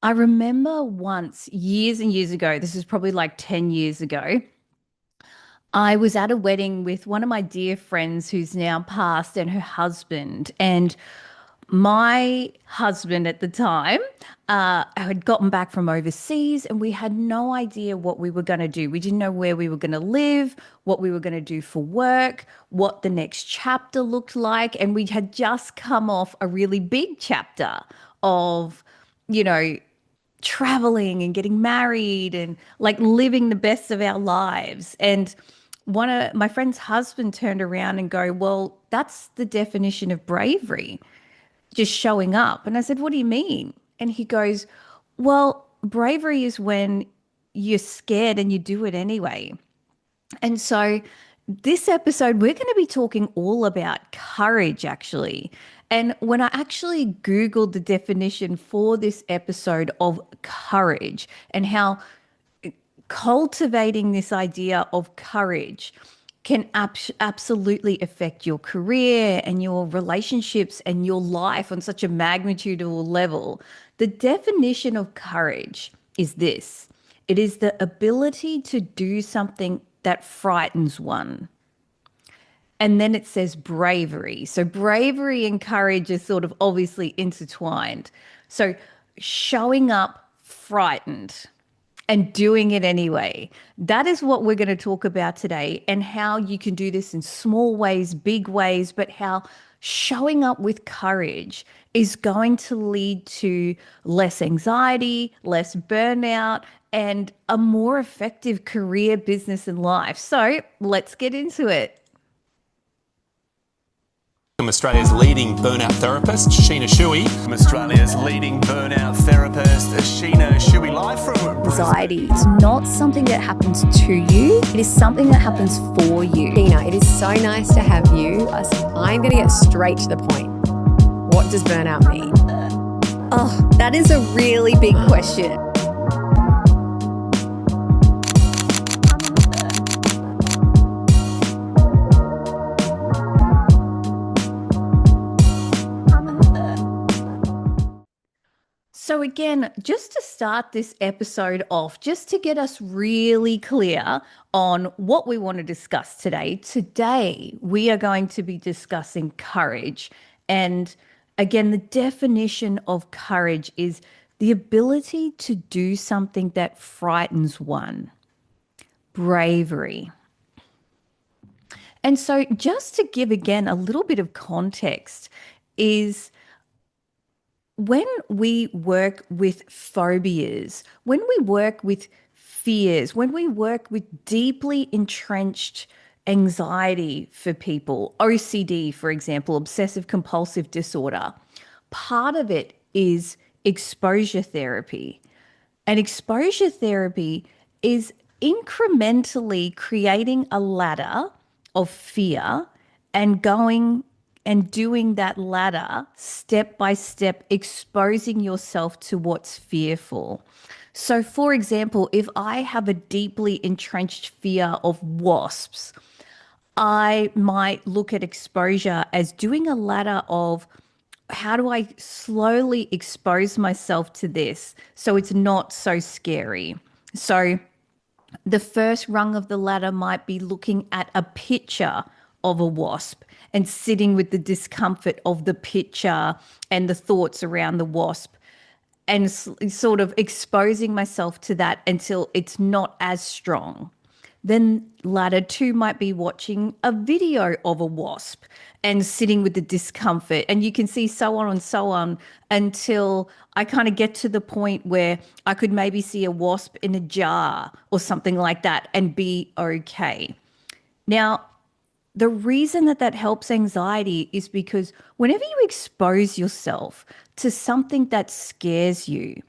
I remember once, years and years ago, this is probably like 10 years ago, I was at a wedding with one of my dear friends who's now passed and her husband. And my husband at the time had gotten back from overseas and we had no idea what we were going to do. We didn't know where we were going to live, what we were going to do for work, what the next chapter looked like. And we had just come off a really big chapter of, you know, traveling and getting married and like living the best of our lives. And one of my friend's husband turned around and go, "Well, that's the definition of bravery, just showing up." And I said, "What do you mean?" And he goes, "Well, bravery is when you're scared and you do it anyway." And so, this episode, we're going to be talking all about courage, actually. And when I actually Googled the definition for this episode of courage and how cultivating this idea of courage can absolutely affect your career and your relationships and your life on such a magnitudinal level. The definition of courage is this: it is the ability to do something that frightens one. And then it says bravery. So bravery and courage are sort of obviously intertwined. So showing up frightened and doing it anyway. That is what we're going to talk about today, and how you can do this in small ways, big ways, but how showing up with courage is going to lead to less anxiety, less burnout, and a more effective career, business, and life. So let's get into it. From Australia's leading burnout therapist, Sheena Shui. From Australia's leading burnout therapist, Sheena Shui, live from Anxiety is not something that happens to you, it is something that happens for you. Tina, it is so nice to have you. I'm going to get straight to the point. What does burnout mean? Oh, that is a really big question. So, again, just to start this episode off, just to get us really clear on what we want to discuss today, we are going to be discussing courage. And again, the definition of courage is the ability to do something that frightens one, bravery. And so, just to give again a little bit of context, is when we work with phobias, when we work with fears, when we work with deeply entrenched anxiety for people, OCD, for example, obsessive compulsive disorder, part of it is exposure therapy. And exposure therapy is incrementally creating a ladder of fear and going and doing that ladder step by step, exposing yourself to what's fearful. So, for example, if I have a deeply entrenched fear of wasps, I might look at exposure as doing a ladder of how do I slowly expose myself to this so it's not so scary. So, the first rung of the ladder might be looking at a picture of a wasp and sitting with the discomfort of the picture and the thoughts around the wasp and sort of exposing myself to that until it's not as strong. Then ladder two might be watching a video of a wasp and sitting with the discomfort. And you can see so on and so on until I kind of get to the point where I could maybe see a wasp in a jar or something like that and be okay. Now, the reason that that helps anxiety is because whenever you expose yourself to something that scares you,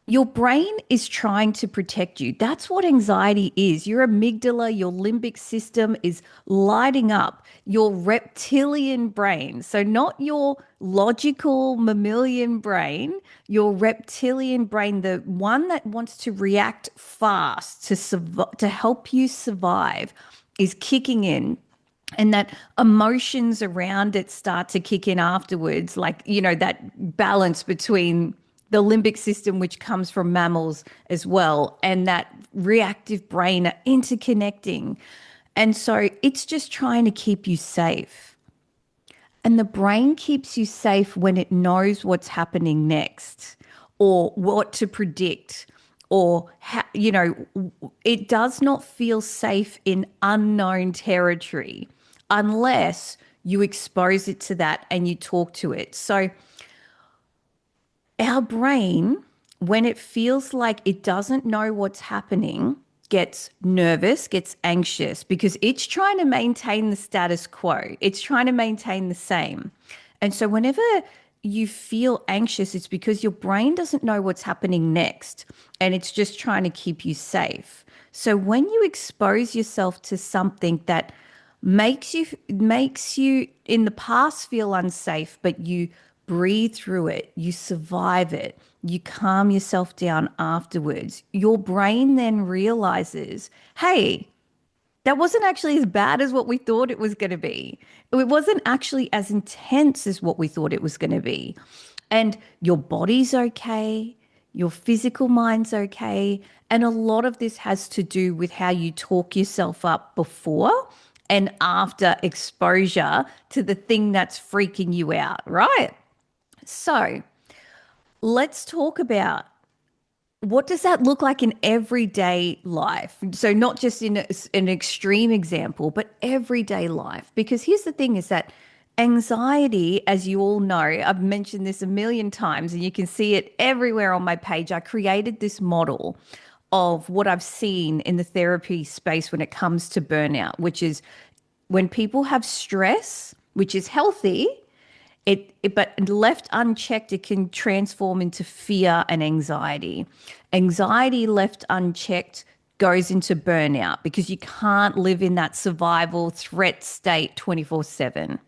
your brain is trying to protect you. That's what anxiety is. Your amygdala, your limbic system is lighting up. Your reptilian brain, so not your logical mammalian brain, your reptilian brain, the one that wants to react fast to help you survive, is kicking in, and that emotions around it start to kick in afterwards, like, that balance between the limbic system, which comes from mammals as well, and that reactive brain are interconnecting. And so it's just trying to keep you safe. And the brain keeps you safe when it knows what's happening next or what to predict or, it does not feel safe in unknown territory unless you expose it to that and you talk to it. So, our brain, when it feels like it doesn't know what's happening, gets nervous, gets anxious because it's trying to maintain the status quo. It's trying to maintain the same. And so, whenever you feel anxious, it's because your brain doesn't know what's happening next and it's just trying to keep you safe. So, when you expose yourself to something that makes you in the past feel unsafe, but you breathe through it, you survive it, you calm yourself down afterwards, your brain then realizes, hey, that wasn't actually as bad as what we thought it was going to be. It wasn't actually as intense as what we thought it was going to be. And your body's okay, your physical mind's okay. And a lot of this has to do with how you talk yourself up before and after exposure to the thing that's freaking you out, right? So let's talk about what does that look like in everyday life? So not just in an extreme example, but everyday life. Because here's the thing is that anxiety, as you all know, I've mentioned this a million times and you can see it everywhere on my page. I created this model of what I've seen in the therapy space when it comes to burnout, which is when people have stress, which is healthy, but left unchecked, it can transform into fear and anxiety. Anxiety left unchecked goes into burnout because you can't live in that survival threat state 24/7.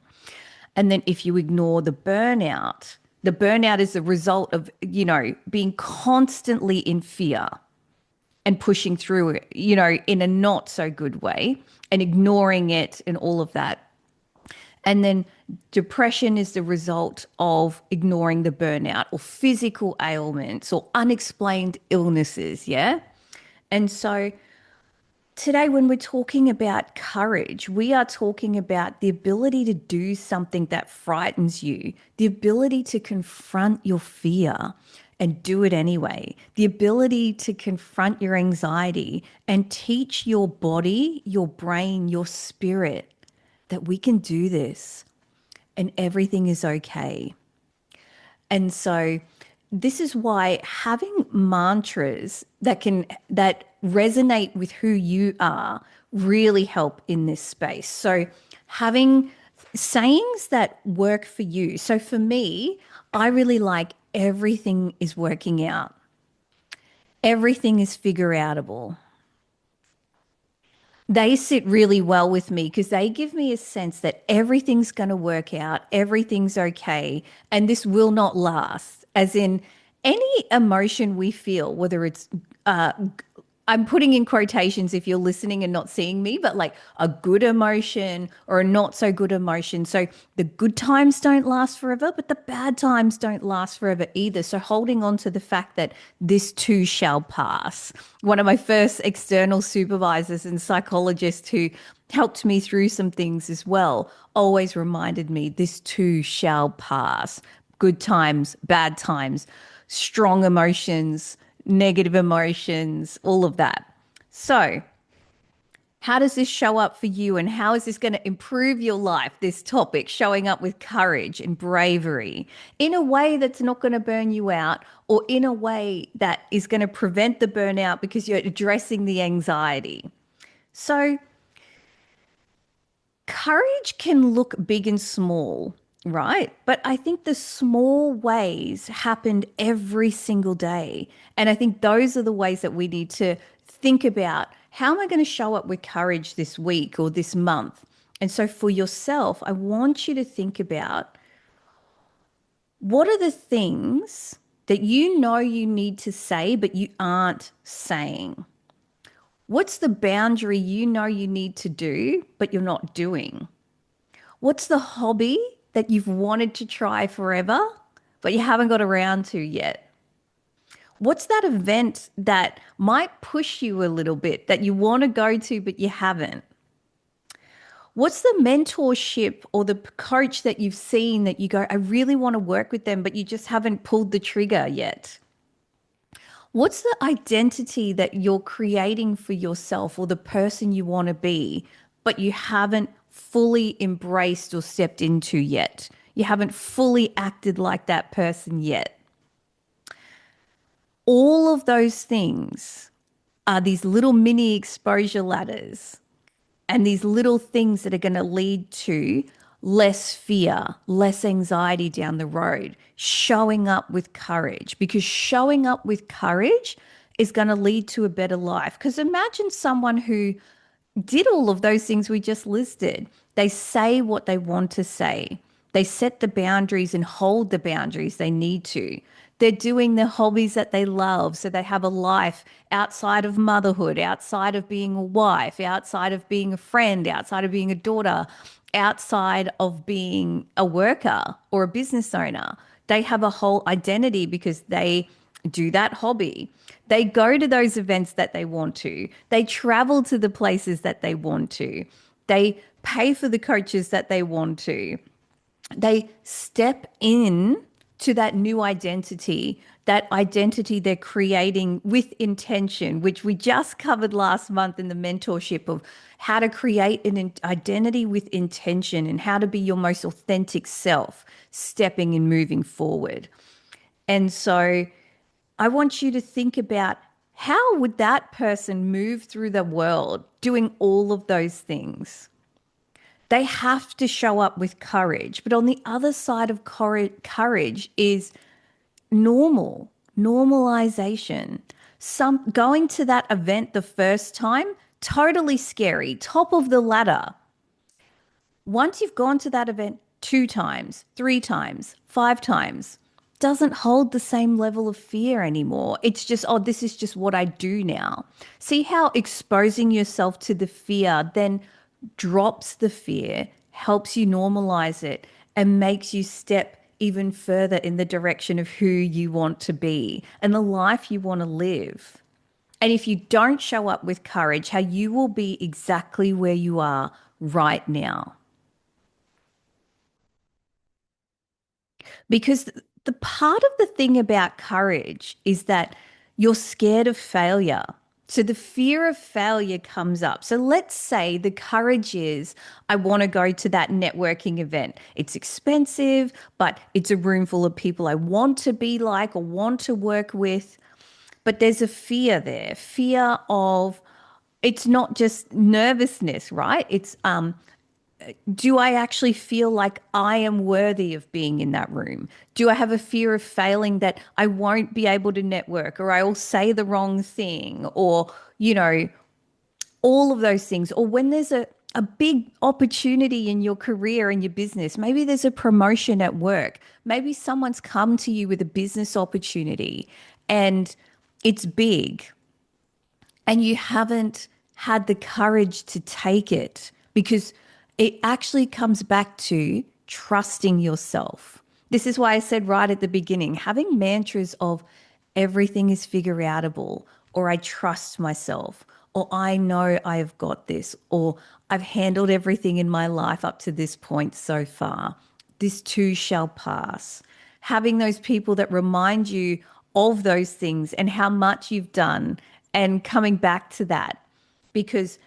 And then if you ignore the burnout is the result of, being constantly in fear and pushing through it, in a not so good way and ignoring it and all of that. And then depression is the result of ignoring the burnout or physical ailments or unexplained illnesses. Yeah. And so today, when we're talking about courage, we are talking about the ability to do something that frightens you, the ability to confront your fear and do it anyway, the ability to confront your anxiety and teach your body, your brain, your spirit that we can do this and everything is okay. And so this is why having mantras that resonate with who you are really help in this space. So having sayings that work for you. So for me, I really like everything is working out. Everything is figure outable. They sit really well with me because they give me a sense that everything's going to work out, everything's okay, and this will not last. As in any emotion we feel, whether it's I'm putting in quotations if you're listening and not seeing me, but like a good emotion or a not so good emotion. So the good times don't last forever, but the bad times don't last forever either. So holding on to the fact that this too shall pass. One of my first external supervisors and psychologists who helped me through some things as well always reminded me this too shall pass. Good times, bad times, strong emotions, negative emotions, all of that. So, how does this show up for you and how is this going to improve your life? This topic, showing up with courage and bravery in a way that's not going to burn you out or in a way that is going to prevent the burnout because you're addressing the anxiety. So, courage can look big and small, right? But I think the small ways happened every single day. And I think those are the ways that we need to think about how am I going to show up with courage this week or this month? And so for yourself, I want you to think about what are the things that you know you need to say, but you aren't saying? What's the boundary you know you need to do, but you're not doing? What's the hobby that you've wanted to try forever, but you haven't got around to yet? What's that event that might push you a little bit that you want to go to, but you haven't? What's the mentorship or the coach that you've seen that you go, I really want to work with them, but you just haven't pulled the trigger yet? What's the identity that you're creating for yourself or the person you want to be, but you haven't fully embraced or stepped into yet? You haven't fully acted like that person yet. All of those things are these little mini exposure ladders and these little things that are going to lead to less fear, less anxiety down the road, showing up with courage, because showing up with courage is going to lead to a better life. Because imagine someone who did all of those things we just listed. They say what they want to say. They set the boundaries and hold the boundaries they need to. They're doing the hobbies that they love. So they have a life outside of motherhood, outside of being a wife, outside of being a friend, outside of being a daughter, outside of being a worker or a business owner. They have a whole identity because they do that hobby. They go to those events that they want to. They travel to the places that they want to. They pay for the coaches that they want to. They step in to that identity they're creating with intention, which we just covered last month in the mentorship of how to create an identity with intention and how to be your most authentic self, stepping and moving forward. And so I want you to think about how would that person move through the world doing all of those things? They have to show up with courage. But on the other side of courage is normalization. Some going to that event the first time, totally scary, top of the ladder. Once you've gone to that event two times, three times, five times, doesn't hold the same level of fear anymore. It's just, oh, this is just what I do now. See how exposing yourself to the fear then drops the fear, helps you normalize it, and makes you step even further in the direction of who you want to be and the life you want to live. And if you don't show up with courage, how you will be exactly where you are right now. Because the part of the thing about courage is that you're scared of failure. So the fear of failure comes up. So let's say the courage is, I want to go to that networking event. It's expensive, but it's a room full of people I want to be like or want to work with. But there's a fear there, fear of, it's not just nervousness, right? It's do I actually feel like I am worthy of being in that room? Do I have a fear of failing that I won't be able to network or I will say the wrong thing or, all of those things? Or when there's a big opportunity in your career and your business, maybe there's a promotion at work, maybe someone's come to you with a business opportunity and it's big and you haven't had the courage to take it because it actually comes back to trusting yourself. This is why I said right at the beginning, having mantras of everything is figure outable, or I trust myself, or I know I have got this, or I've handled everything in my life up to this point so far. This too shall pass. Having those people that remind you of those things and how much you've done and coming back to that. Because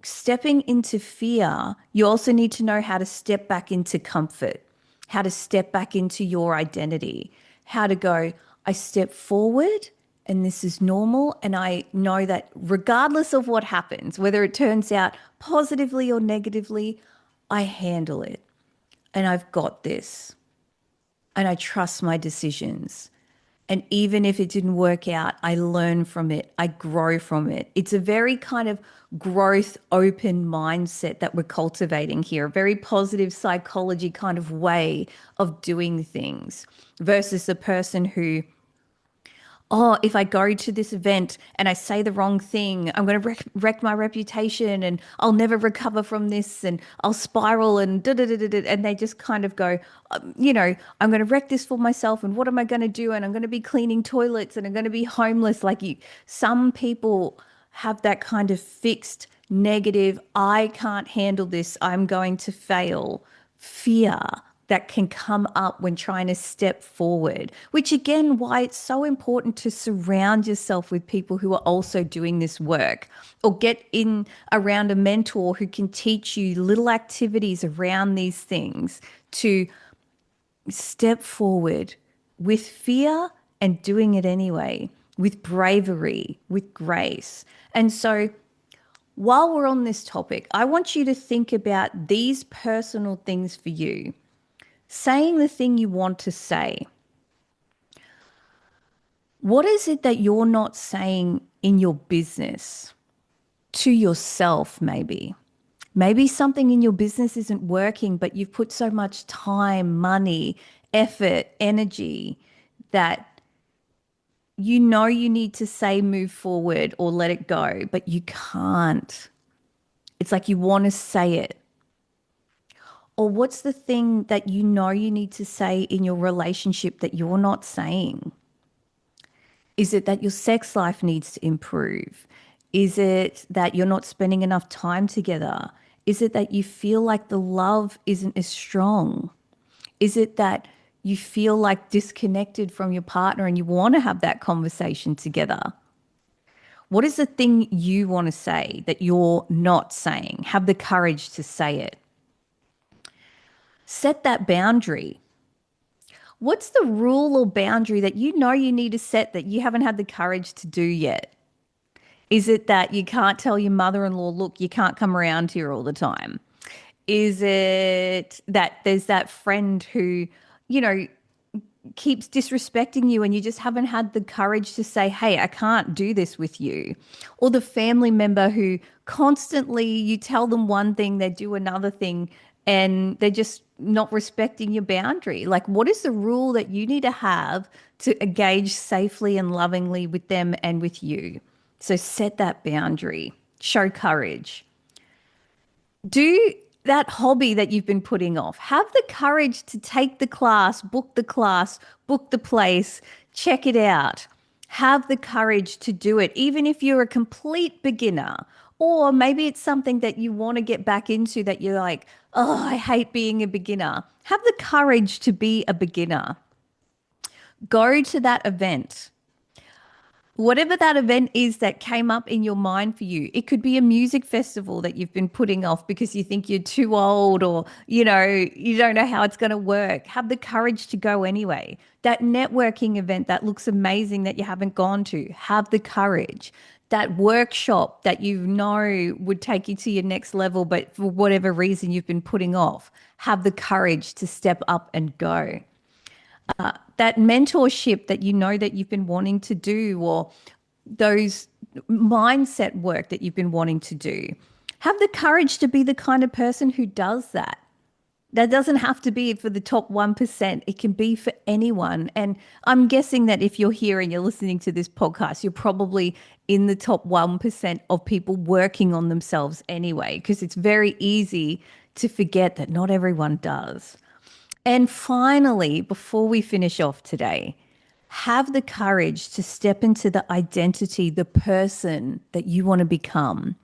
stepping into fear, you also need to know how to step back into comfort, how to step back into your identity, how to go, I step forward and this is normal. And I know that regardless of what happens, whether it turns out positively or negatively, I handle it and I've got this and I trust my decisions. And even if it didn't work out, I learn from it, I grow from it. It's a very kind of growth open mindset that we're cultivating here, a very positive psychology kind of way of doing things versus the person who oh, if I go to this event and I say the wrong thing, I'm going to wreck my reputation and I'll never recover from this and I'll spiral and da da da da da. And they just kind of go, I'm going to wreck this for myself. And what am I going to do? And I'm going to be cleaning toilets and I'm going to be homeless. Some people have that kind of fixed negative, I can't handle this, I'm going to fail fear that can come up when trying to step forward, which again, why it's so important to surround yourself with people who are also doing this work or get in around a mentor who can teach you little activities around these things to step forward with fear and doing it anyway, with bravery, with grace. And so while we're on this topic, I want you to think about these personal things for you. Saying the thing you want to say. What is it that you're not saying in your business to yourself, maybe? Maybe something in your business isn't working, but you've put so much time, money, effort, energy that you need to say move forward or let it go, but you can't. It's like you want to say it. Or what's the thing that you need to say in your relationship that you're not saying? Is it that your sex life needs to improve? Is it that you're not spending enough time together? Is it that you feel like the love isn't as strong? Is it that you feel like disconnected from your partner and you want to have that conversation together? What is the thing you want to say that you're not saying? Have the courage to say it. Set that boundary. What's the rule or boundary that you need to set that you haven't had the courage to do yet? Is it that you can't tell your mother-in-law, look, you can't come around here all the time? Is it that there's that friend who, you know, keeps disrespecting you and you just haven't had the courage to say, hey, I can't do this with you? Or the family member who constantly you tell them one thing, they do another thing, and they're just not respecting your boundary. Like, what is the rule that you need to have to engage safely and lovingly with them and with you? So set that boundary, show courage. Do that hobby that you've been putting off. Have the courage to take the class, book the place, check it out. Have the courage to do it, even if you're a complete beginner. Or maybe it's something that you want to get back into that you're like, oh, I hate being a beginner. Have the courage to be a beginner. Go to that event. Whatever that event is that came up in your mind for you, it could be a music festival that you've been putting off because you think you're too old or, you don't know how it's going to work. Have the courage to go anyway. That networking event that looks amazing that you haven't gone to, have the courage. That workshop that you know would take you to your next level, but for whatever reason you've been putting off, have the courage to step up and go. That mentorship that you know that you've been wanting to do, or those mindset work that you've been wanting to do. Have the courage to be the kind of person who does that. That doesn't have to be for the top 1%. It can be for anyone. And I'm guessing that if you're here and you're listening to this podcast, you're probably in the top 1% of people working on themselves anyway, because it's very easy to forget that not everyone does. And finally, before we finish off today, have the courage to step into the identity, the person that you want to become,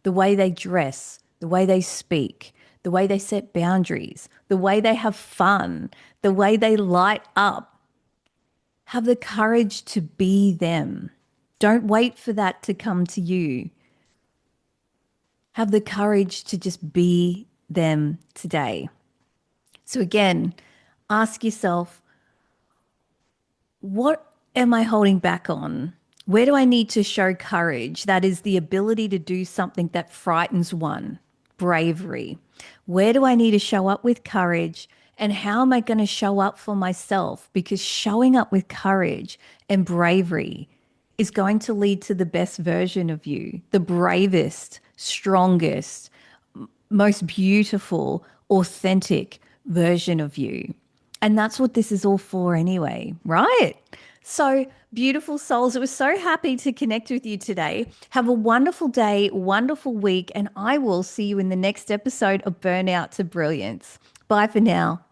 the way they dress, the way they speak, the way they set boundaries, the way they have fun, the way they light up. Have the courage to be them. Don't wait for that to come to you. Have the courage to just be them today. So again, ask yourself, what am I holding back on? Where do I need to show courage? That is the ability to do something that frightens one, bravery. Where do I need to show up with courage? And how am I going to show up for myself? Because showing up with courage and bravery is going to lead to the best version of you, the bravest, strongest, most beautiful, authentic version of you. And that's what this is all for anyway, right? So beautiful souls. It was so happy to connect with you today. Have a wonderful day, wonderful week, and I will see you in the next episode of Burnout to Brilliance. Bye for now.